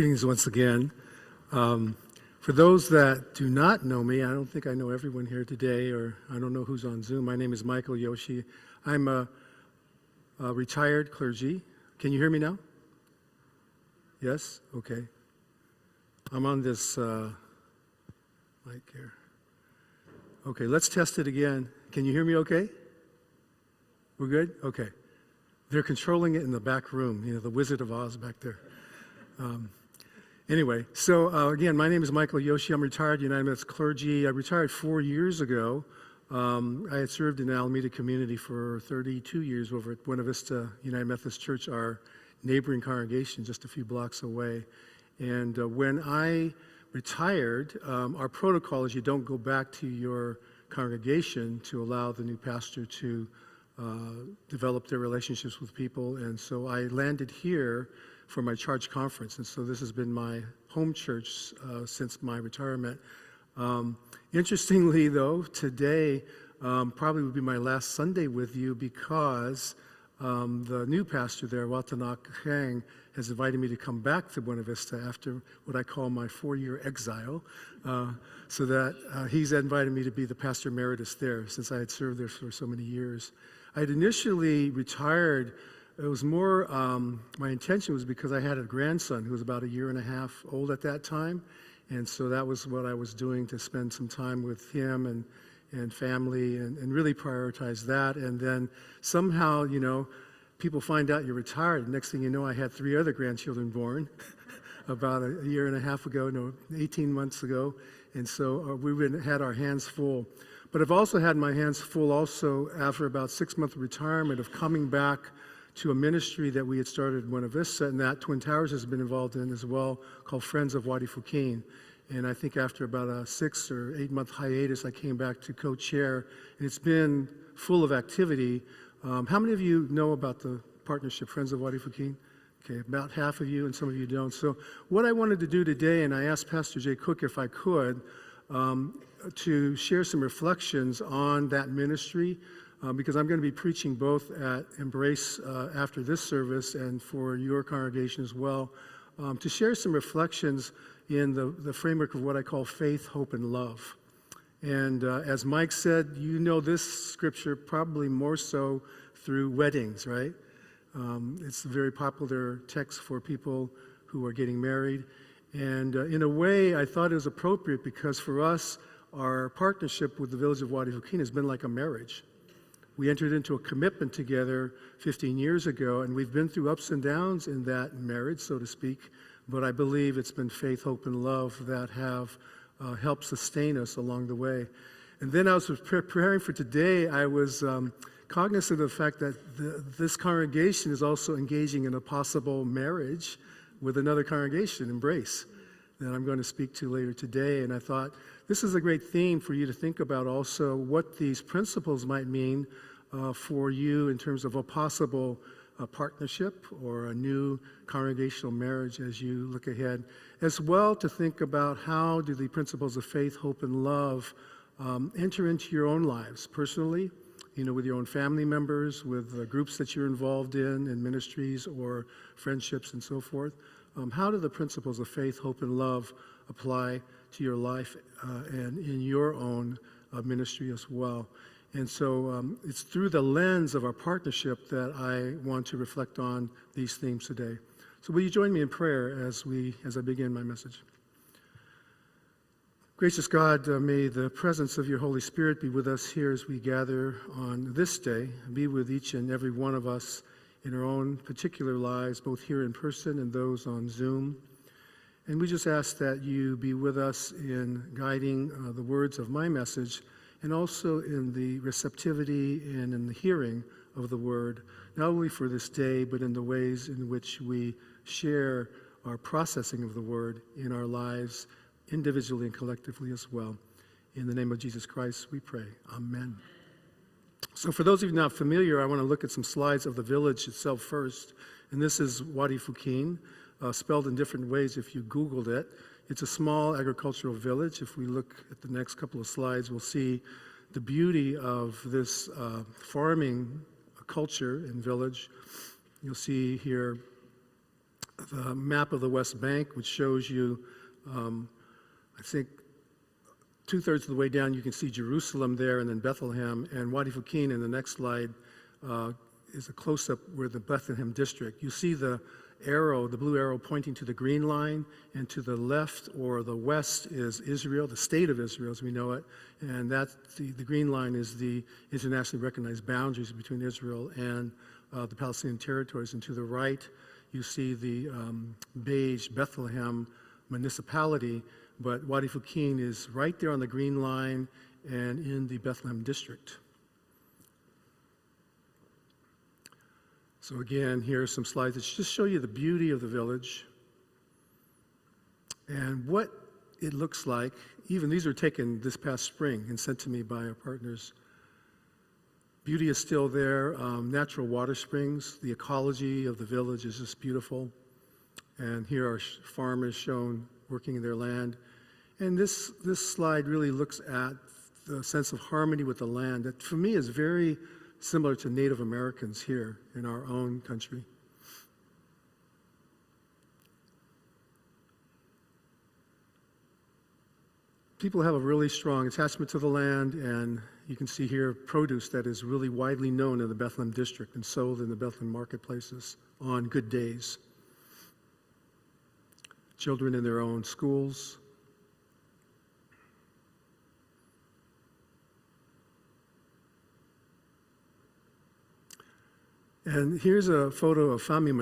Greetings once again. For those that do not know me, I don't think I know everyone here today, or I don't know who's on Zoom. My name is Michael Yoshii. I'm a retired clergy. Can you hear me now? Yes? Okay. I'm on this mic here. Okay, let's test it again. Can you hear me okay? We're good? Okay. They're controlling it in the back room, the Wizard of Oz back there. Anyway, so again, my name is Michael Yoshii. I'm retired United Methodist clergy. I retired 4 years ago. I had served in the Alameda community for 32 years over at Buena Vista United Methodist Church, our neighboring congregation just a few blocks away. And when I retired, our protocol is you don't go back to your congregation to allow the new pastor to develop their relationships with people. And so I landed here for my charge conference, and so this has been my home church since my retirement. Interestingly, though, today probably would be my last Sunday with you because the new pastor there, Watanak Hang, has invited me to come back to Buena Vista after what I call my 4-year exile, so that he's invited me to be the pastor emeritus there since I had served there for so many years. I had initially retired. It was more, my intention was because I had a grandson who was about 1.5 years old at that time, and so that was what I was doing, to spend some time with him and family and really prioritize that. And then somehow, people find out you're retired. Next thing you know, I had 3 other grandchildren born about 1.5 years ago, 18 months ago, and so we had our hands full. But I've also had my hands full also after about 6 months of retirement of coming back to a ministry that we had started in Buena Vista, and that Twin Towers has been involved in as well, called Friends of Wadi Fukien. And I think after about a 6 or 8 month hiatus, I came back to co-chair, and it's been full of activity. How many of you know about the partnership, Friends of Wadi Fukien? Okay, about half of you, and some of you don't. So what I wanted to do today, and I asked Pastor Jay Cook if I could, to share some reflections on that ministry, because I'm going to be preaching both at Embrace after this service and for your congregation as well, to share some reflections in the framework of what I call faith, hope, and love. And as Mike said, this scripture probably more so through weddings, right? It's a very popular text for people who are getting married. And in a way, I thought it was appropriate because for us, our partnership with the village of Wadi Fukien has been like a marriage. We entered into a commitment together 15 years ago, and we've been through ups and downs in that marriage, so to speak, but I believe it's been faith, hope, and love that have helped sustain us along the way. And then I was preparing for today, I was cognizant of the fact that this congregation is also engaging in a possible marriage with another congregation, Embrace, that I'm going to speak to later today. And I thought this is a great theme for you to think about also what these principles might mean for you in terms of a possible partnership or a new congregational marriage as you look ahead, as well to think about how do the principles of faith, hope, and love enter into your own lives personally, with your own family members, with groups that you're involved in ministries or friendships and so forth. How do the principles of faith, hope, and love apply to your life and in your own ministry as well? And so it's through the lens of our partnership that I want to reflect on these themes today. So will you join me in prayer as I begin my message? Gracious God, may the presence of your Holy Spirit be with us here as we gather on this day. Be with each and every one of us in our own particular lives, both here in person and those on Zoom. And we just ask that you be with us in guiding the words of my message, and also in the receptivity and in the hearing of the word, not only for this day, but in the ways in which we share our processing of the word in our lives, individually and collectively as well. In the name of Jesus Christ, we pray. Amen. So for those of you not familiar, I want to look at some slides of the village itself first. And this is Wadi Fukien, spelled in different ways if you Googled it. It's a small agricultural village. If we look at the next couple of slides, we'll see the beauty of this farming culture and village. You'll see here the map of the West Bank, which shows you, I think, two-thirds of the way down, you can see Jerusalem there, and then Bethlehem. And Wadi Fukin in the next slide is a close-up where the Bethlehem district. You see the arrow, the blue arrow pointing to the green line, and to the left or the west is Israel, the state of Israel as we know it, and that the green line is the internationally recognized boundaries between Israel and the Palestinian territories. And to the right, you see the beige Bethlehem municipality, but Wadi Fukin is right there on the green line and in the Bethlehem district. So again, here are some slides that just show you the beauty of the village and what it looks like. Even these were taken this past spring and sent to me by our partners. Beauty is still there, natural water springs. The ecology of the village is just beautiful. And here are farmers shown working in their land. And this slide really looks at the sense of harmony with the land that for me is very similar to Native Americans here in our own country. People have a really strong attachment to the land, and you can see here produce that is really widely known in the Bethlehem district and sold in the Bethlehem marketplaces on good days. Children in their own schools. And here's a photo of Fami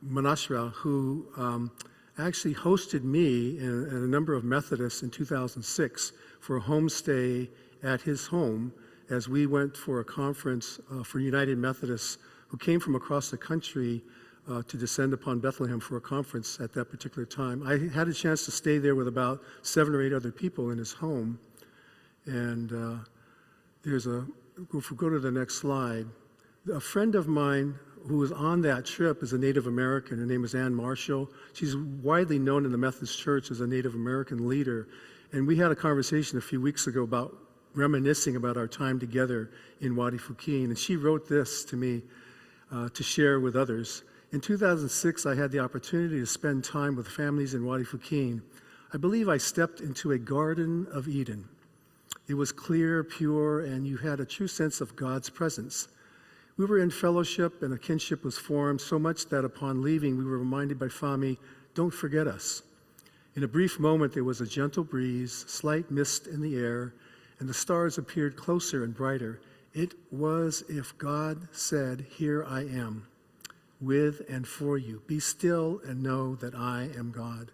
Manashra, who actually hosted me and a number of Methodists in 2006 for a homestay at his home as we went for a conference for United Methodists who came from across the country to descend upon Bethlehem for a conference at that particular time. I had a chance to stay there with about 7 or 8 other people in his home. And if we go to the next slide, a friend of mine who was on that trip is a Native American. Her name is Ann Marshall. She's widely known in the Methodist Church as a Native American leader. And we had a conversation a few weeks ago about reminiscing about our time together in Wadi Fukin. And she wrote this to me to share with others. In 2006, I had the opportunity to spend time with families in Wadi Fukin. I believe I stepped into a Garden of Eden. It was clear, pure, and you had a true sense of God's presence. We were in fellowship, and a kinship was formed so much that upon leaving, we were reminded by Fami, don't forget us. In a brief moment, there was a gentle breeze, slight mist in the air, and the stars appeared closer and brighter. It was as if God said, here I am, with and for you. Be still and know that I am God.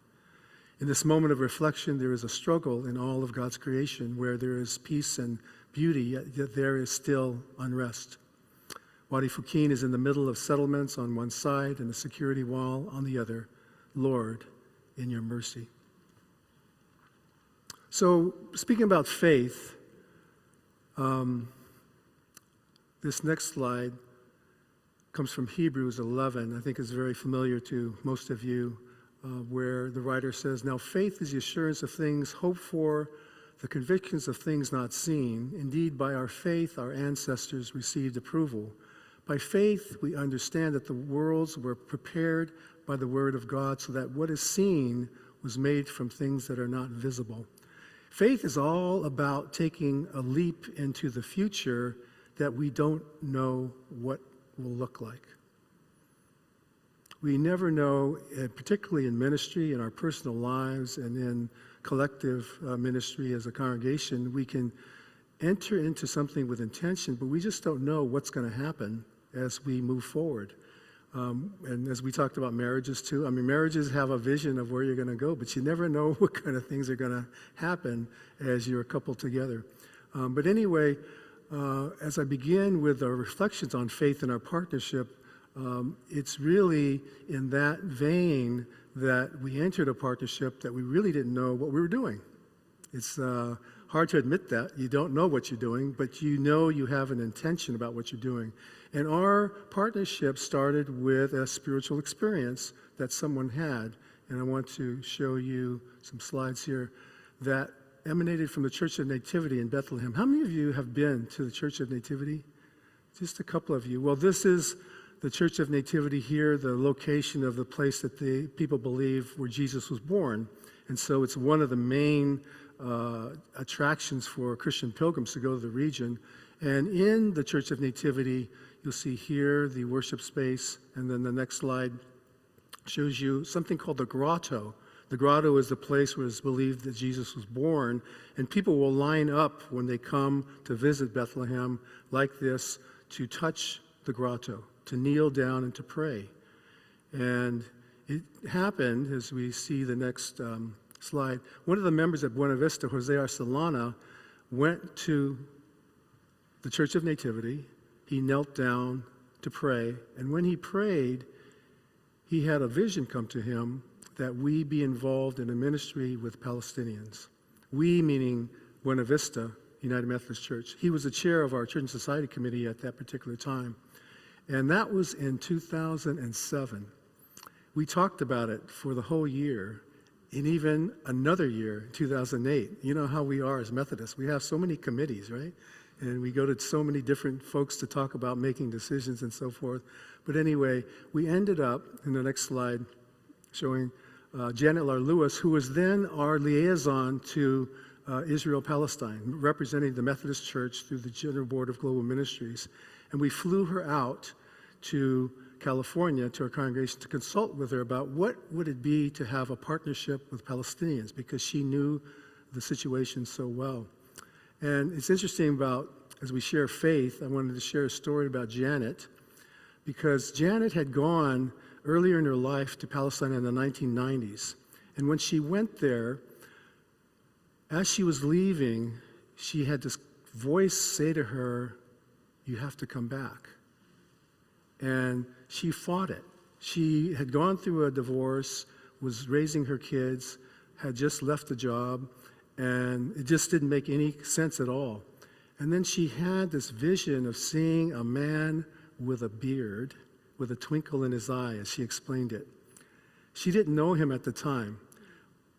In this moment of reflection, there is a struggle in all of God's creation where there is peace and beauty, yet there is still unrest. Wadi Fukin is in the middle of settlements on one side and a security wall on the other. Lord, in your mercy. So, speaking about faith, this next slide comes from Hebrews 11. I think is very familiar to most of you, where the writer says, now faith is the assurance of things hoped for, the convictions of things not seen. Indeed, by our faith, our ancestors received approval. By faith, we understand that the worlds were prepared by the word of God so that what is seen was made from things that are not visible. Faith is all about taking a leap into the future that we don't know what will look like. We never know, particularly in ministry, in our personal lives, and in collective ministry as a congregation, we can enter into something with intention, but we just don't know what's going to happen as we move forward. And as we talked about marriages too, I mean, marriages have a vision of where you're going to go, but you never know what kind of things are going to happen as you're a couple together. But anyway, as I begin with our reflections on faith in our partnership, it's really in that vein that we entered a partnership that we really didn't know what we were doing. It's hard to admit that. You don't know what you're doing, but you know you have an intention about what you're doing. And our partnership started with a spiritual experience that someone had. And I want to show you some slides here that emanated from the Church of Nativity in Bethlehem. How many of you have been to the Church of Nativity? Just a couple of you. Well, this is the Church of Nativity here, the location of the place that the people believe where Jesus was born. And so it's one of the main attractions for Christian pilgrims to go to the region. And in the Church of Nativity, you'll see here the worship space, and then the next slide shows you something called the grotto. The grotto is the place where it's believed that Jesus was born, and people will line up when they come to visit Bethlehem like this to touch the grotto, to kneel down and to pray. And it happened, as we see the next slide, one of the members at Buena Vista, Jose Arcelana, went to the Church of Nativity. He knelt down to pray, and when he prayed, he had a vision come to him that we be involved in a ministry with Palestinians. We, meaning Buena Vista United Methodist Church. He was the chair of our Church and Society Committee at that particular time. And that was in 2007. We talked about it for the whole year, and even another year, 2008. You know how we are as Methodists. We have so many committees, right? And we go to so many different folks to talk about making decisions and so forth. But anyway, we ended up, in the next slide, showing Janet Lar-Lewis, who was then our liaison to Israel-Palestine, representing the Methodist Church through the General Board of Global Ministries. And we flew her out to California, to our congregation, to consult with her about what would it be to have a partnership with Palestinians, because she knew the situation so well. And it's interesting about, as we share faith, I wanted to share a story about Janet, because Janet had gone earlier in her life to Palestine in the 1990s. And when she went there, as she was leaving, she had this voice say to her, "You have to come back." And she fought it. She had gone through a divorce, was raising her kids, had just left a job, and it just didn't make any sense at all. And then she had this vision of seeing a man with a beard, with a twinkle in his eye, as she explained it. She didn't know him at the time,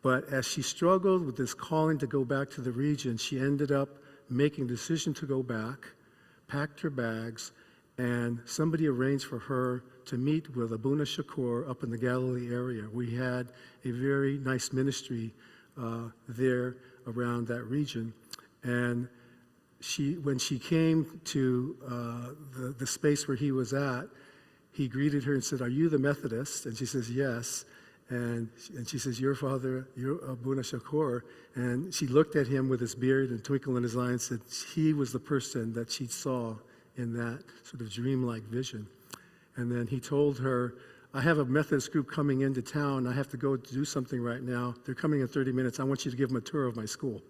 but as she struggled with this calling to go back to the region, she ended up making the decision to go back, packed her bags, and somebody arranged for her to meet with Abuna Shakur up in the Galilee area. We had a very nice ministry there around that region. And when she came to the space where he was at, he greeted her and said, "Are you the Methodist?" And she says, "Yes." And she says, "Your father, you're Abuna Shakur." And she looked at him with his beard and twinkle in his eye and said he was the person that she saw in that sort of dreamlike vision. And then he told her, "I have a Methodist group coming into town. I have to go do something right now. They're coming in 30 minutes. I want you to give them a tour of my school."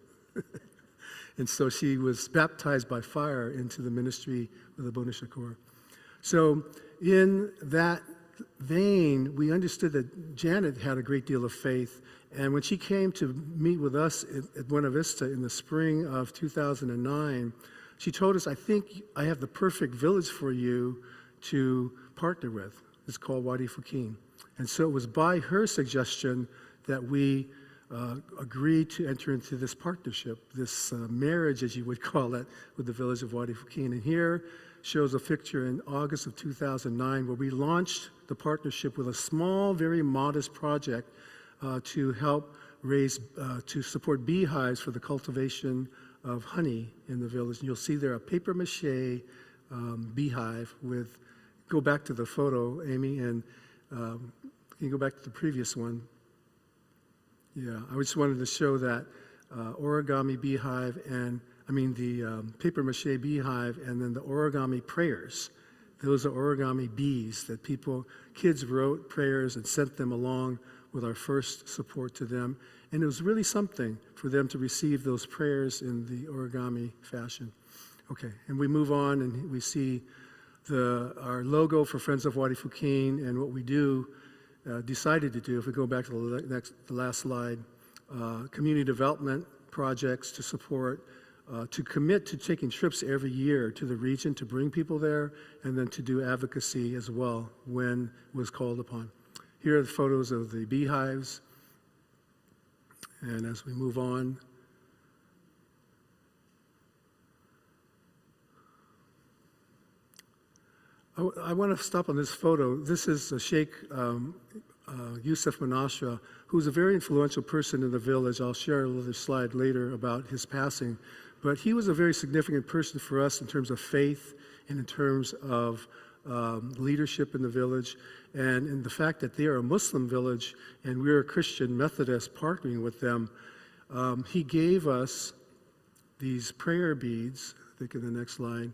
And so she was baptized by fire into the ministry with Abuna Shakur. So in that vein, we understood that Janet had a great deal of faith. And when she came to meet with us at Buena Vista in the spring of 2009, she told us, "I think I have the perfect village for you to partner with. It's called Wadi Fukin." And so it was by her suggestion that we agreed to enter into this partnership, this marriage, as you would call it, with the village of Wadi Fukin. And here shows a picture in August of 2009 where we launched the partnership with a small, very modest project to help raise, to support beehives for the cultivation of honey in the village. And you'll see there a papier-mâché beehive with, go back to the photo, Amy, and can you go back to the previous one? Yeah, I just wanted to show that origami beehive, and the papier-mâché beehive, and then the origami prayers. Those are origami bees that kids wrote prayers and sent them along with our first support to them. And it was really something for them to receive those prayers in the origami fashion. Okay, and we move on and we see our logo for Friends of Wadi Fukin and what we decided to do, if we go back to the last slide, community development projects to support, to commit to taking trips every year to the region to bring people there, and then to do advocacy as well when was called upon. Here are the photos of the beehives. And as we move on, I want to stop on this photo. This is Sheikh Yusuf Manasra, who's a very influential person in the village. I'll share another slide later about his passing. But he was a very significant person for us in terms of faith and in terms of leadership in the village, and in the fact that they are a Muslim village and we're a Christian Methodist partnering with them. He gave us these prayer beads, I think in the next slide,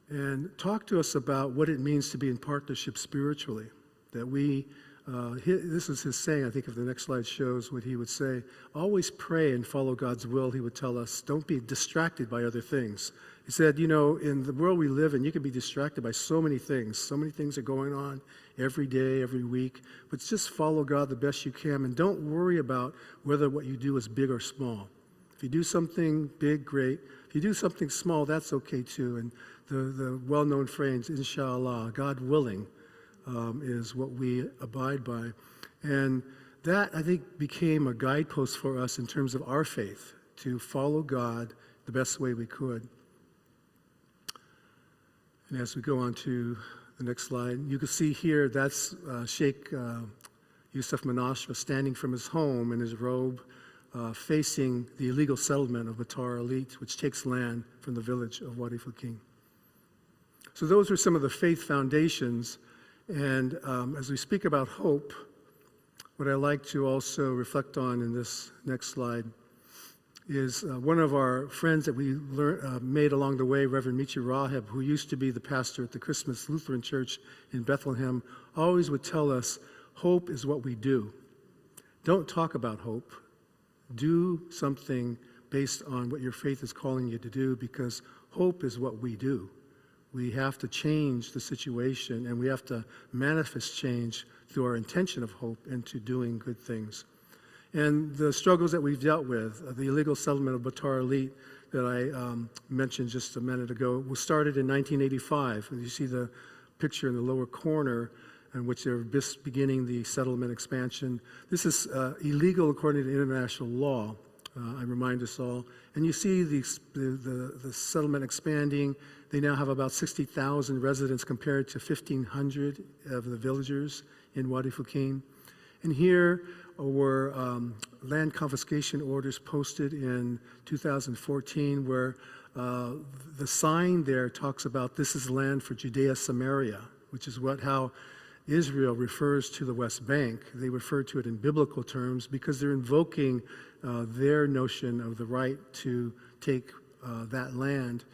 and talked to us about what it means to be in partnership spiritually. That we, this is his saying, I think if the next slide shows what he would say, always pray and follow God's will, he would tell us. Don't be distracted by other things. He said, you know, in the world we live in, you can be distracted by so many things. So many things are going on every day, every week. But just follow God the best you can, and don't worry about whether what you do is big or small. If you do something big, great. If you do something small, that's okay too. And the well-known phrase, inshallah, God willing, is what we abide by. And that, I think, became a guidepost for us in terms of our faith, to follow God the best way we could. And as we go on to the next slide, you can see here that's Sheikh Yusuf Manasra standing from his home in his robe, facing the illegal settlement of Batar Elite, which takes land from the village of Wadi Fuqin. So those are some of the faith foundations. And as we speak about hope, what I like to also reflect on in this next slide is one of our friends that we made along the way, Reverend Michi Raheb, who used to be the pastor at the Christmas Lutheran Church in Bethlehem, always would tell us, hope is what we do. Don't talk about hope. Do something based on what your faith is calling you to do, because hope is what we do. We have to change the situation, and we have to manifest change through our intention of hope into doing good things. And the struggles that we've dealt with, the illegal settlement of Batar Elite that I mentioned just a minute ago, was started in 1985. And you see the picture in the lower corner in which they're just beginning the settlement expansion. This is illegal according to international law, I remind us all. And you see the settlement expanding. They now have about 60,000 residents compared to 1,500 of the villagers in Wadi Fuqin. And here were land confiscation orders posted in 2014 where the sign there talks about this is land for Judea Samaria, which is how Israel refers to the West Bank. They refer to it in biblical terms because they're invoking their notion of the right to take that land.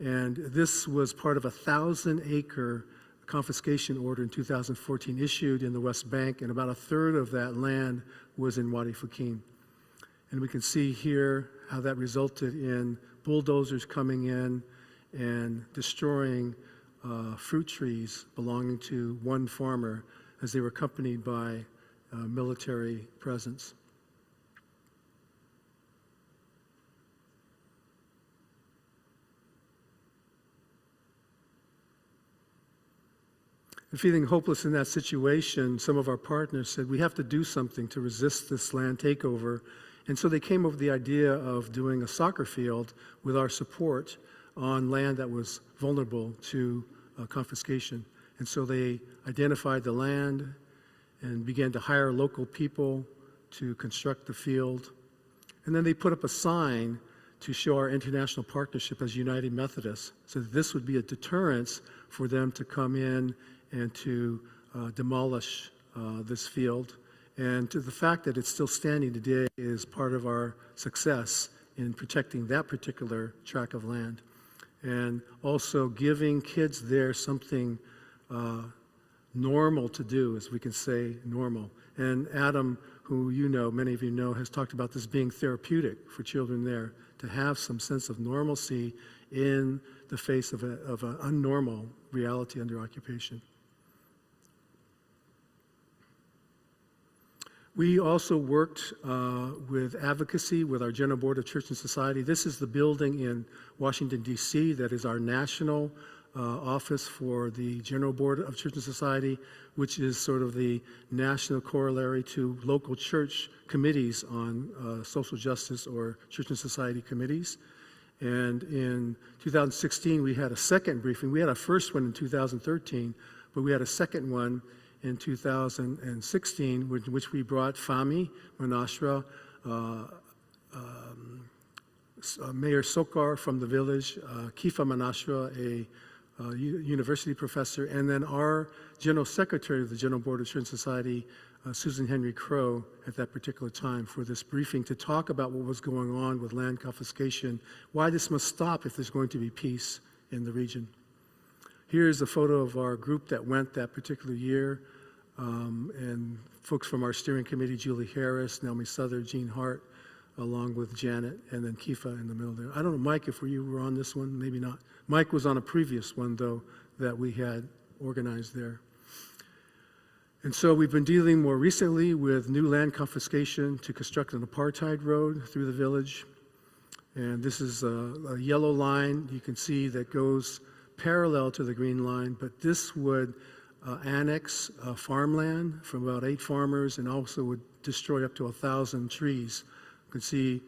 And this was part of a 1,000-acre confiscation order in 2014 issued in the West Bank, and about a third of that land was in Wadi Fuqin. And we can see here how that resulted in bulldozers coming in and destroying fruit trees belonging to one farmer as they were accompanied by military presence. And feeling hopeless in that situation, some of our partners said, we have to do something to resist this land takeover. And so they came up with the idea of doing a soccer field with our support on land that was vulnerable to confiscation. And so they identified the land and began to hire local people to construct the field. And then they put up a sign to show our international partnership as United Methodists, so that this would be a deterrence for them to come in and to demolish this field. And to the fact that it's still standing today is part of our success in protecting that particular tract of land. And also giving kids there something normal to do, as we can say, normal. And Adam, who you know, many of you know, has talked about this being therapeutic for children there, to have some sense of normalcy in the face of an unnormal reality under occupation. We also worked with advocacy with our General Board of Church and Society. This is the building in Washington, D.C. that is our national office for the General Board of Church and Society, which is sort of the national corollary to local church committees on social justice or church and society committees. And in 2016, we had a second briefing. We had a first one in 2013, but we had a second one in 2016, which we brought Fahmy Manashra, Mayor Sokar from the village, Kifa Manashra, a university professor, and then our General Secretary of the General Board of Assurance Society, Susan Henry Crow, at that particular time for this briefing to talk about what was going on with land confiscation, why this must stop if there's going to be peace in the region. Here's a photo of our group that went that particular year, and folks from our steering committee, Julie Harris, Naomi Souther, Jean Hart, along with Janet, and then Kifa in the middle there. I don't know, Mike, if you were on this one, maybe not. Mike was on a previous one, though, that we had organized there. And so we've been dealing more recently with new land confiscation to construct an apartheid road through the village. And this is a yellow line you can see that goes parallel to the green line, but this would annex farmland from about 8 farmers and also would destroy up to 1,000 trees. You can see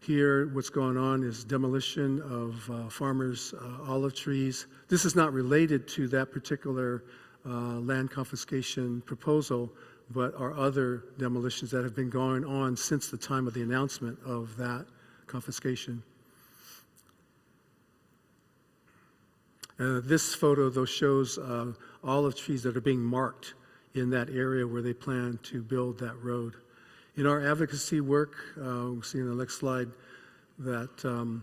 here what's going on is demolition of farmers' olive trees. This is not related to that particular land confiscation proposal, but are other demolitions that have been going on since the time of the announcement of that confiscation. This photo, though, shows olive trees that are being marked in that area where they plan to build that road. In our advocacy work, we'll see in the next slide that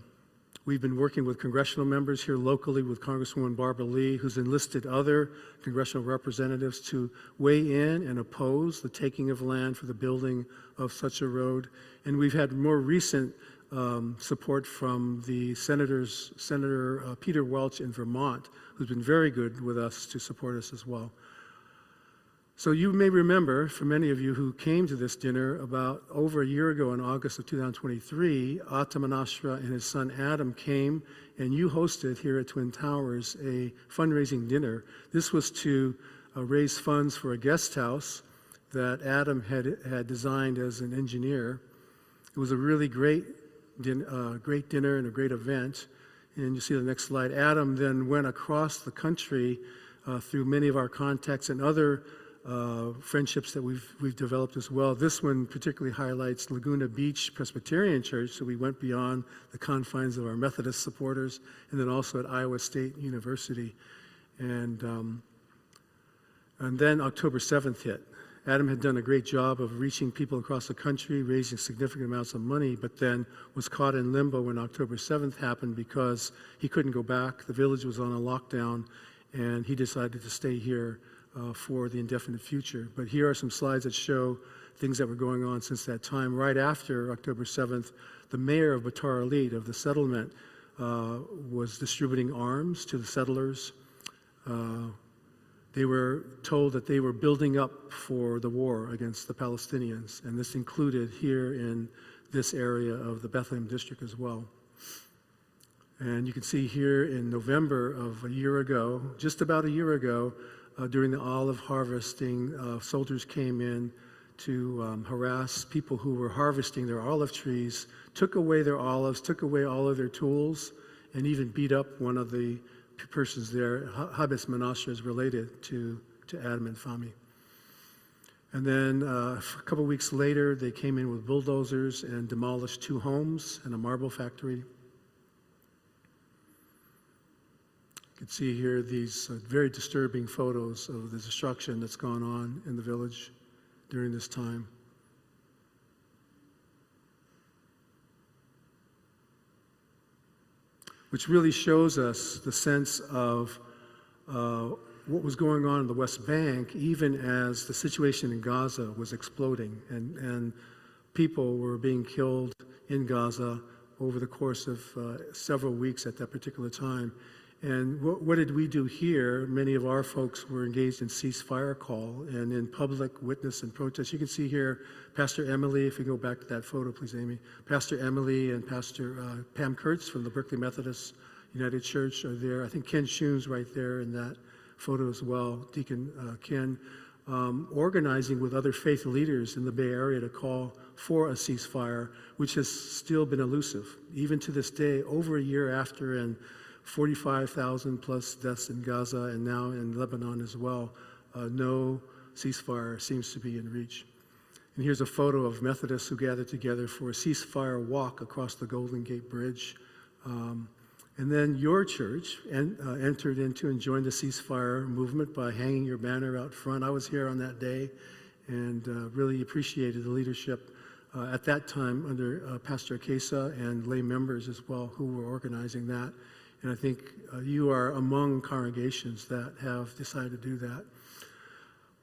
we've been working with congressional members here locally with Congresswoman Barbara Lee, who's enlisted other congressional representatives to weigh in and oppose the taking of land for the building of such a road. And we've had more recent support from the Senator Peter Welch in Vermont, who's been very good with us to support us as well. So you may remember, for many of you who came to this dinner about over a year ago in August of 2023, Atta Manashra and his son Adam came and you hosted here at Twin Towers a fundraising dinner. This was to raise funds for a guest house that Adam had designed as an engineer. It was a really great dinner and a great event. And you see the next slide. Adam then went across the country through many of our contacts and other friendships that we've developed as well. This one particularly highlights Laguna Beach Presbyterian Church, so we went beyond the confines of our Methodist supporters, and then also at Iowa State University. And then October 7th hit. Adam had done a great job of reaching people across the country, raising significant amounts of money, but then was caught in limbo when October 7th happened because he couldn't go back. The village was on a lockdown, and he decided to stay here for the indefinite future. But here are some slides that show things that were going on since that time. Right after October 7th, the mayor of Batar Elite, of the settlement, was distributing arms to the settlers. They were told that they were building up for the war against the Palestinians, and this included here in this area of the Bethlehem district as well. And you can see here in November of a year ago, just about a year ago, during the olive harvesting, soldiers came in to harass people who were harvesting their olive trees, took away their olives, took away all of their tools, and even beat up one of the persons there. Habes Menashe is related to Adam and Fahmy. And then a couple weeks later, they came in with bulldozers and demolished 2 homes and a marble factory. You can see here these very disturbing photos of the destruction that's gone on in the village during this time. Which really shows us the sense of what was going on in the West Bank, even as the situation in Gaza was exploding and people were being killed in Gaza over the course of several weeks at that particular time. And what did we do here? Many of our folks were engaged in ceasefire call and in public witness and protest. You can see here Pastor Emily, if you go back to that photo, please, Amy. Pastor Emily and Pastor Pam Kurtz from the Berkeley Methodist United Church are there. I think Ken Schoon's right there in that photo as well, Deacon Ken. organizing with other faith leaders in the Bay Area to call for a ceasefire, which has still been elusive. Even to this day, over a year after, and 45,000 plus deaths in Gaza and now in Lebanon as well, no ceasefire seems to be in reach. And here's a photo of Methodists who gathered together for a ceasefire walk across the Golden Gate Bridge. And then your church entered into and joined the ceasefire movement by hanging your banner out front. I was here on that day and really appreciated the leadership at that time under Pastor Akesa and lay members as well who were organizing that. And I think you are among congregations that have decided to do that.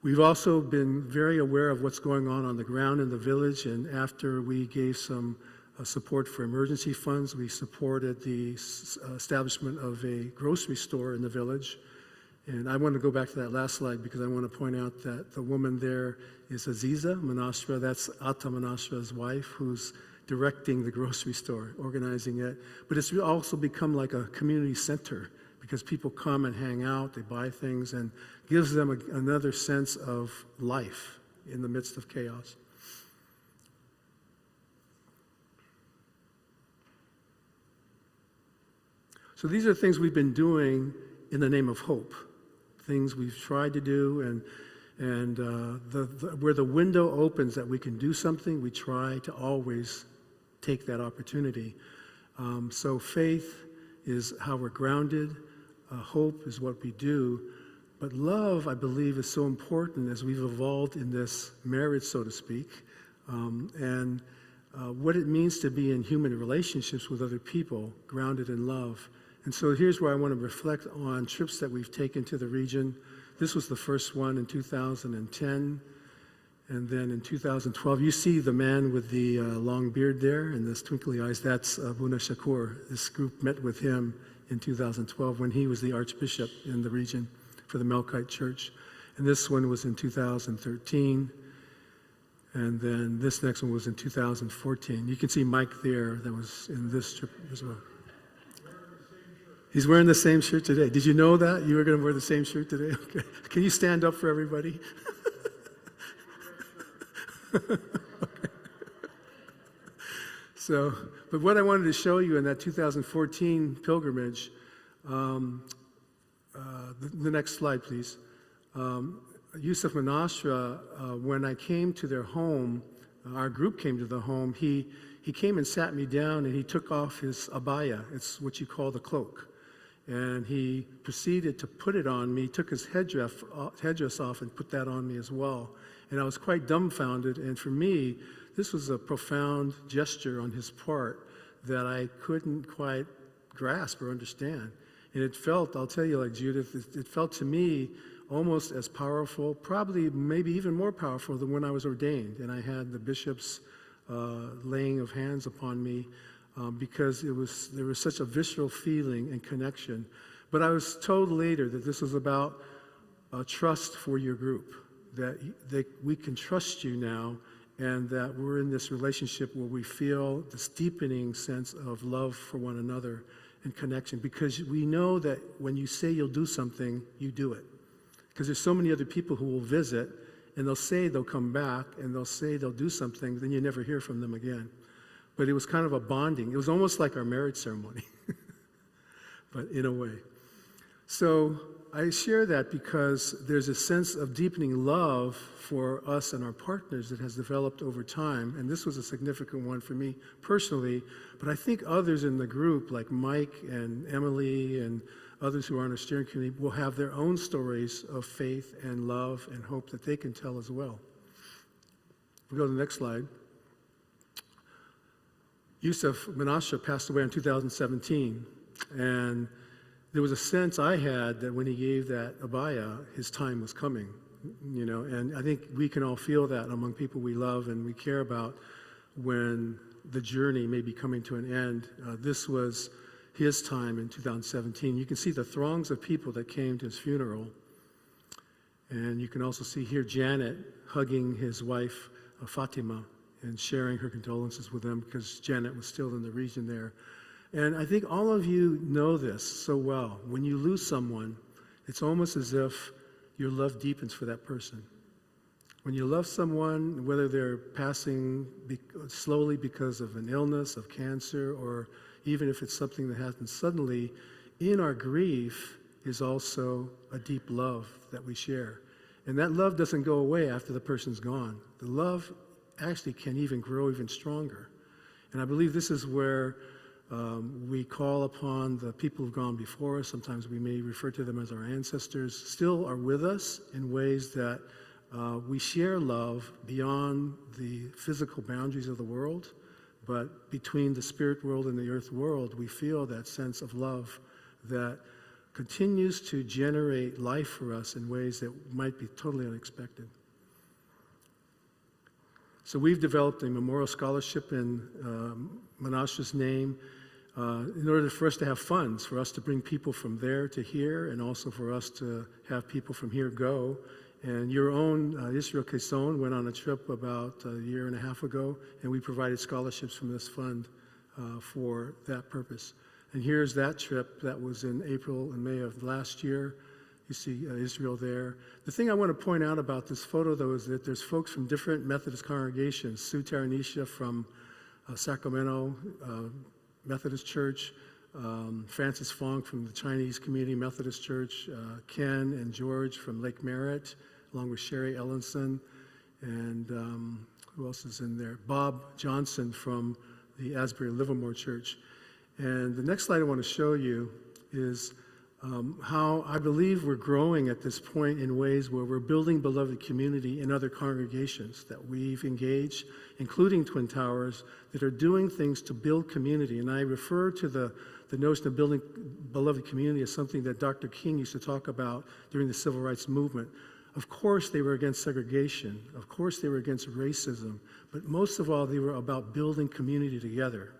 We've also been very aware of what's going on the ground in the village, and after we gave some support for emergency funds, we supported the establishment of a grocery store in the village. And I want to go back to that last slide because I want to point out that the woman there is Aziza Manastra. That's Atta Manasra's wife, who's directing the grocery store, organizing it. But it's also become like a community center because people come and hang out, they buy things, and gives them another sense of life in the midst of chaos. So these are things we've been doing in the name of hope, things we've tried to do, and where the window opens that we can do something, we try to always take that opportunity. So faith is how we're grounded. Hope is what we do. But love, I believe, is so important as we've evolved in this marriage, so to speak, and what it means to be in human relationships with other people, grounded in love. And so here's where I want to reflect on trips that we've taken to the region. This was the first one in 2010. And then in 2012, you see the man with the long beard there and the twinkly eyes. That's Abuna Shakur. This group met with him in 2012 when he was the archbishop in the region for the Melkite Church. And this one was in 2013. And then this next one was in 2014. You can see Mike there that was in this trip as well. He's wearing the same shirt today. Did you know that? You were going to wear the same shirt today? Okay. Can you stand up for everybody? Okay. So, but what I wanted to show you in that 2014 pilgrimage, the next slide, please. Yusuf Manastra, when I came to their home, our group came to the home, he came and sat me down and he took off his abaya. It's what you call the cloak. And he proceeded to put it on me, took his headdress off and put that on me as well. And I was quite dumbfounded. And for me, this was a profound gesture on his part that I couldn't quite grasp or understand. And it felt, I'll tell you, like Judith, it felt to me almost as powerful, probably maybe even more powerful than when I was ordained. And I had the bishop's laying of hands upon me because there was such a visceral feeling and connection. But I was told later that this was about trust for your group, that we can trust you now, and that we're in this relationship where we feel this deepening sense of love for one another and connection, because we know that when you say you'll do something, you do it. Because there's so many other people who will visit, and they'll say they'll come back, and they'll say they'll do something, then you never hear from them again. But it was kind of a bonding. It was almost like our marriage ceremony, but in a way. So I share that because there's a sense of deepening love for us and our partners that has developed over time, and this was a significant one for me personally, but I think others in the group, like Mike and Emily and others who are on our steering committee, will have their own stories of faith and love and hope that they can tell as well. We go to the next slide. Yusuf Manastra passed away in 2017, and there was a sense I had that when he gave that abaya, his time was coming, you know, and I think we can all feel that among people we love and we care about when the journey may be coming to an end. This was his time in 2017. You can see the throngs of people that came to his funeral, and you can also see here Janet hugging his wife, Fatima, and sharing her condolences with them because Janet was still in the region there. And I think all of you know this so well. When you lose someone, it's almost as if your love deepens for that person. When you love someone, whether they're passing slowly because of an illness, of cancer, or even if it's something that happens suddenly, in our grief is also a deep love that we share. And that love doesn't go away after the person's gone. The love actually can even grow even stronger. And I believe this is where we call upon the people who've gone before us. Sometimes we may refer to them as our ancestors, still are with us in ways that we share love beyond the physical boundaries of the world, but between the spirit world and the earth world, we feel that sense of love that continues to generate life for us in ways that might be totally unexpected. So we've developed a memorial scholarship in Menashe's name in order for us to have funds, for us to bring people from there to here, and also for us to have people from here go. And your own Israel Quezon went on a trip about a year and a half ago, and we provided scholarships from this fund for that purpose. And here's that trip that was in April and May of last year. You see Israel there. The thing I want to point out about this photo, though, is that there's folks from different Methodist congregations. Sue Taranisha from Sacramento Methodist Church, Francis Fong from the Chinese Community Methodist Church, Ken and George from Lake Merritt, along with Sherry Ellenson, and who else is in there? Bob Johnson from the Asbury Livermore Church. And the next slide I want to show you is how I believe we're growing at this point in ways where we're building beloved community in other congregations that we've engaged, including Twin Towers, that are doing things to build community. And I refer to the notion of building beloved community as something that Dr. King used to talk about during the Civil Rights Movement. Of course they were against segregation. Of course they were against racism. But most of all, they were about building community together.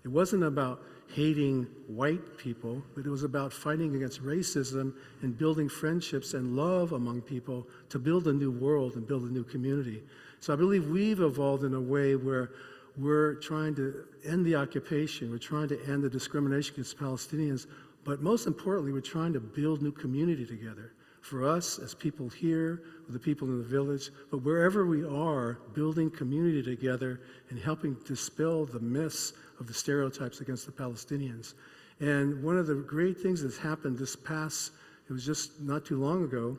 It wasn't about hating white people, but it was about fighting against racism and building friendships and love among people to build a new world and build a new community. So I believe we've evolved in a way where we're trying to end the occupation, we're trying to end the discrimination against Palestinians, but most importantly, we're trying to build new community together. For us, as people here, with the people in the village, but wherever we are, building community together and helping dispel the myths of the stereotypes against the Palestinians. And one of the great things that's happened it was just not too long ago,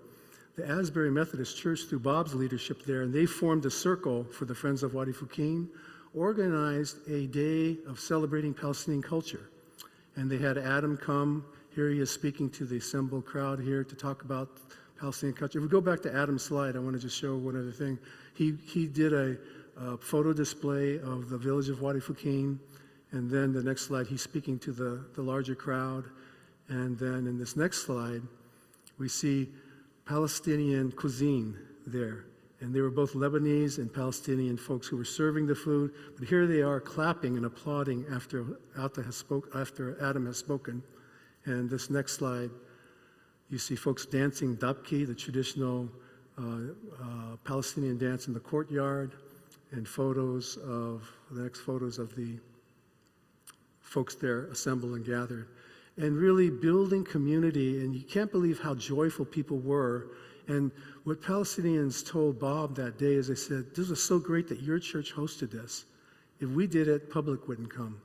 the Asbury Methodist Church, through Bob's leadership there, and they formed a circle for the Friends of Wadi Fukin, organized a day of celebrating Palestinian culture. And they had Adam come. Here he is speaking to the assembled crowd here to talk about Palestinian culture. If we go back to Adam's slide, I want to just show one other thing. He did a photo display of the village of Wadi Fukin, and then the next slide, he's speaking to the larger crowd. And then in this next slide, we see Palestinian cuisine there. And they were both Lebanese and Palestinian folks who were serving the food. But here they are clapping and applauding after Adam has spoken. And this next slide, you see folks dancing dabki, the traditional Palestinian dance in the courtyard, and the next photos of the folks there assembled and gathered. And really building community, and you can't believe how joyful people were. And what Palestinians told Bob that day is they said, this was so great that your church hosted this. If we did it, public wouldn't come.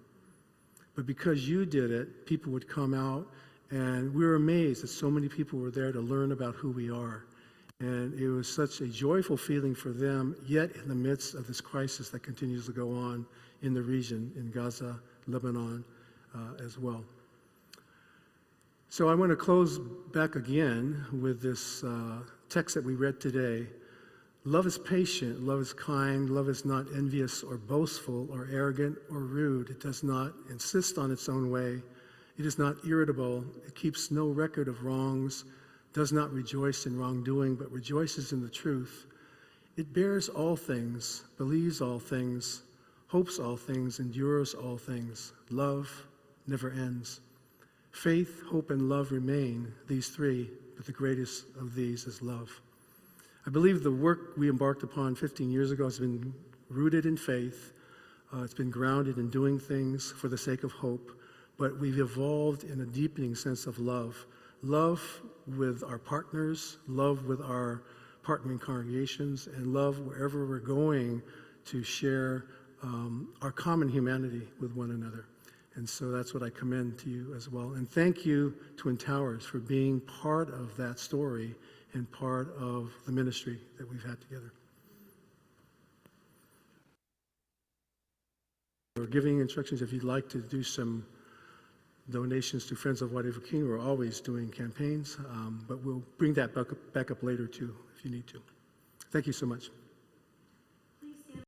But because you did it, people would come out, and we were amazed that so many people were there to learn about who we are. And it was such a joyful feeling for them, yet in the midst of this crisis that continues to go on in the region, in Gaza, Lebanon, as well. So I want to close back again with this text that we read today. Love is patient, love is kind, love is not envious or boastful or arrogant or rude. It does not insist on its own way. It is not irritable. It keeps no record of wrongs, does not rejoice in wrongdoing, but rejoices in the truth. It bears all things, believes all things, hopes all things, endures all things. Love never ends. Faith, hope, and love remain, these three, but the greatest of these is love. I believe the work we embarked upon 15 years ago has been rooted in faith. It's been grounded in doing things for the sake of hope, but we've evolved in a deepening sense of love. Love with our partners, love with our partnering congregations and love wherever we're going to share our common humanity with one another. And so that's what I commend to you as well. And thank you, Twin Towers, for being part of that story and part of the ministry that we've had together. We're giving instructions if you'd like to do some donations to Friends of White River King. We're always doing campaigns, but we'll bring that back up later too if you need to. Thank you so much.